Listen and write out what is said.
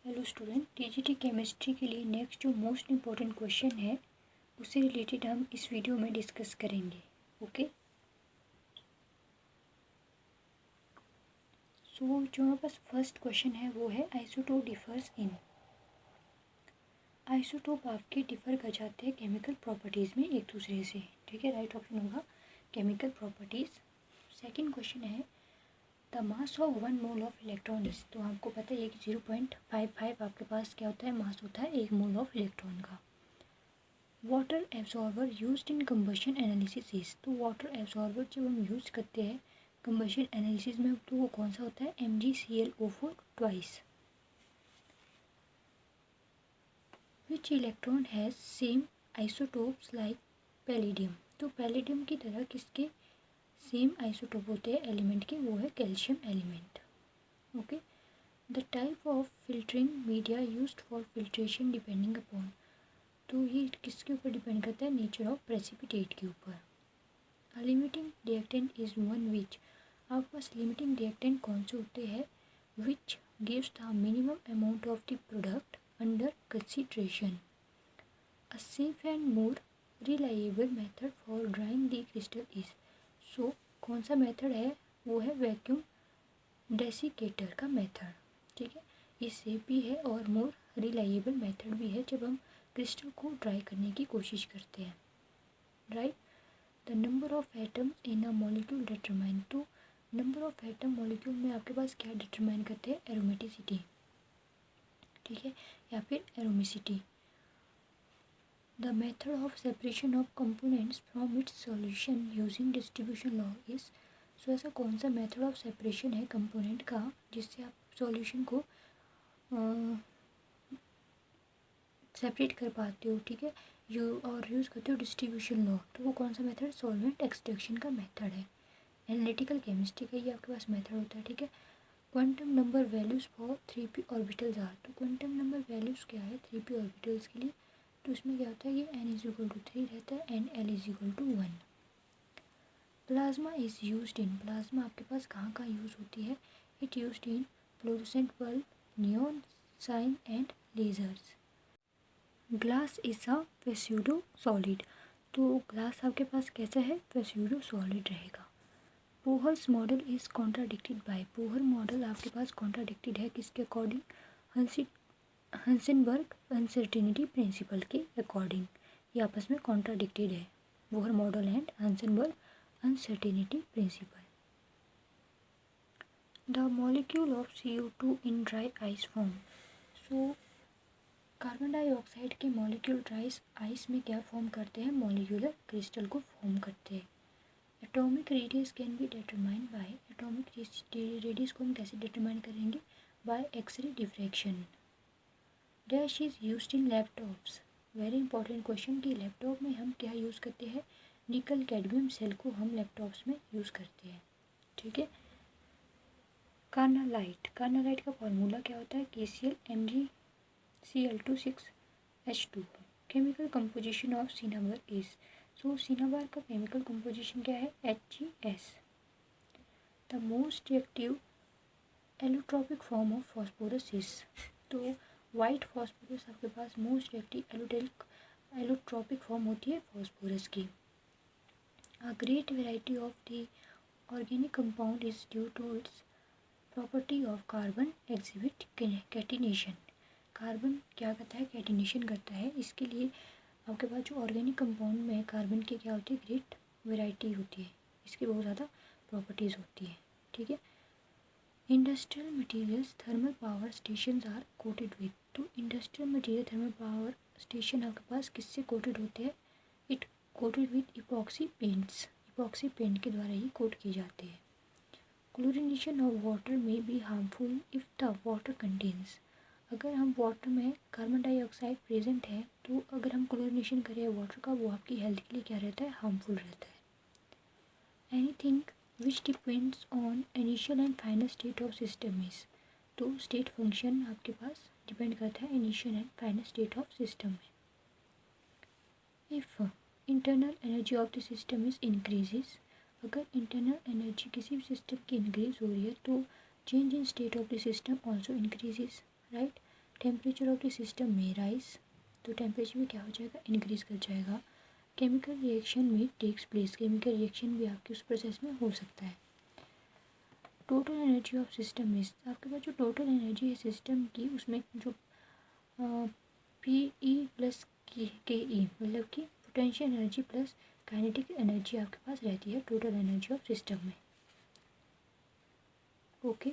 Hello student, TGT chemistry के लिए next जो मोस्ट इम्पॉर्टेंट क्वेश्चन है उससे रिलेटेड हम इस वीडियो में डिस्कस करेंगे। ओके, सो जो हमारे पास फर्स्ट क्वेश्चन है वो है आइसोटोप डिफर्स इन। आइसोटोप आपके डिफर कर जाते हैं केमिकल प्रॉपर्टीज़ में एक दूसरे से। ठीक है, राइट ऑप्शन होगा केमिकल प्रॉपर्टीज़। सेकेंड क्वेश्चन है the mass of 1 mole of electron is. तो आपको पता है कि 0.55 आपके पास क्या होता है, मास होता है 1 मोल ऑफ इलेक्ट्रॉन का। Water absorber used in combustion analysis is. तो वाटर एब्जॉर्बर जब हम यूज़ करते हैं कंबशन एनालिसिस में तो वो कौन सा होता है, MgClO4 twice. Which electron has same isotopes like palladium. तो पैलेडियम की तरह किसके सेम आइसोटोप होते हैं एलिमेंट के, वो है calcium element. Okay, the type of filtering media used for filtration depending upon. तो ये किसके ऊपर डिपेंड करता है, नेचर ऑफ प्रेसिपिटेट के ऊपर। Limiting reactant is one which. आपके पास लिमिटिंग रिएक्टेंट कौन से होते हैं, which gives the minimum amount of the product under consideration. A safe and more reliable method for drying the crystal is. So कौन सा मेथड है, वो है वैक्यूम डेसिकेटर का मेथड। ठीक है, ये सेफ भी है और मोर रिलायबल मेथड भी है जब हम क्रिस्टल को ड्राई करने की कोशिश करते हैं। Right, the number of atom in a molecule determine. तो नंबर ऑफ एटम मॉलिक्यूल में आपके पास क्या डिटरमाइन करते हैं, एरोमेटिसिटी। ठीक है, या फिर aromaticity. The method of separation of components from its solution using distribution law is. So ऐसा कौन सा मेथड ऑफ सेपरेशन है कंपोनेंट का जिससे आप सॉल्यूशन को सेपरेट कर पाते हो। ठीक है, और यूज़ करते हो डिस्ट्रीब्यूशन लॉ। तो वो कौन सा मेथड, सॉल्वेंट एक्सट्रैक्शन का मेथड है। एनालिटिकल केमिस्ट्री का ये आपके पास मेथड होता है। ठीक है, quantum number values for 3p orbitals are. तो क्वांटम नंबर वैल्यूज़ क्या है 3p ऑर्बिटल्स के लिए, तो इसमें क्या होता है, ये n=3 रहता है and l=1। Plasma is used in. Plasma आपके पास कहाँ कहाँ यूज़ होती है, it used in fluorescent bulb, neon sign and lasers. Glass is a pseudo solid. तो ग्लास आपके पास कैसा है, फेस्यूडो सॉलिड रहेगा। Bohr's model is contradicted by. Bohr model आपके पास कॉन्ट्राडिक्टेड है किसके अकॉर्डिंग, हंसेनबर्ग अनसर्टेनिटी प्रिंसिपल के अकॉर्डिंग। ये आपस में कॉन्ट्राडिक्टेड है, Bohr model and Heisenberg uncertainty principal. The molecule of CO2 in dry ice form. So carbon dioxide के मॉलिक्यूल ड्राई आइस में क्या फॉर्म करते हैं, मॉलिक्यूलर क्रिस्टल को फॉर्म करते हैं। Atomic radius can be determine by. Atomic radius को हम कैसे डिटरमाइन करेंगे, by X ray diffraction. Dash is used in laptops. Very important question कि लैपटॉप में हम क्या यूज़ करते हैं, निकल कैडमियम सेल को हम लैपटॉप्स में यूज़ करते हैं। ठीक है, कार्नालाइट। कार्नालाइट का फॉर्मूला क्या होता है, KCl MgCl2 6H2। Chemical composition of cinnabar is. So cinnabar का केमिकल कंपोजिशन क्या है, HgS। The most reactive allotropic form of phosphorus is. तो वाइट फॉस्फोरस आपके पास मोस्ट रिएक्टिव एलोट्रॉपिक फॉर्म होती है फॉस्फोरस की। A great variety of the organic compound is due to its property of carbon exhibit catenation. Carbon क्या करता है, catenation करता है। इसके लिए आपके पास जो ऑर्गेनिक कंपाउंड में कार्बन की क्या होती है, ग्रेट वेराइटी होती है, इसकी बहुत ज़्यादा प्रॉपर्टीज़ होती है। ठीक है, industrial materials thermal power station are coated with. तो industrial material thermal power station आपके पास किससे कोटेड होते हैं, it coated with epoxy paints. Epoxy paint के द्वारा ही कोट किए जाते हैं। Chlorination of water may be harmful if the water contains. अगर हम वाटर में कार्बन डाइऑक्साइड प्रेजेंट है तो अगर हम क्लोरीनेशन करें वाटर का, वो आपकी हेल्थ के लिए क्या रहता है, हार्मफुल रहता है। Anything which depends on initial and final state of system is. तो स्टेट फंक्शन आपके पास डिपेंड करता है initial and final state of system में। If internal energy of the system is increases. अगर इंटरनल एनर्जी किसी भी सिस्टम की इंक्रीज हो रही है तो change in state of the system also increases. Right, temperature of the system may rise, तो टेम्परेचर भी क्या हो जाएगा, इंक्रीज कर जाएगा। केमिकल रिएक्शन में टेक्स प्लेस, केमिकल रिएक्शन भी आपके उस प्रोसेस में हो सकता है। Total energy of system is, आपके पास जो टोटल एनर्जी है सिस्टम की, उसमें जो पी ई प्लस के ई मतलब कि potential energy plus kinetic energy आपके पास रहती है टोटल एनर्जी ऑफ सिस्टम में। ओके।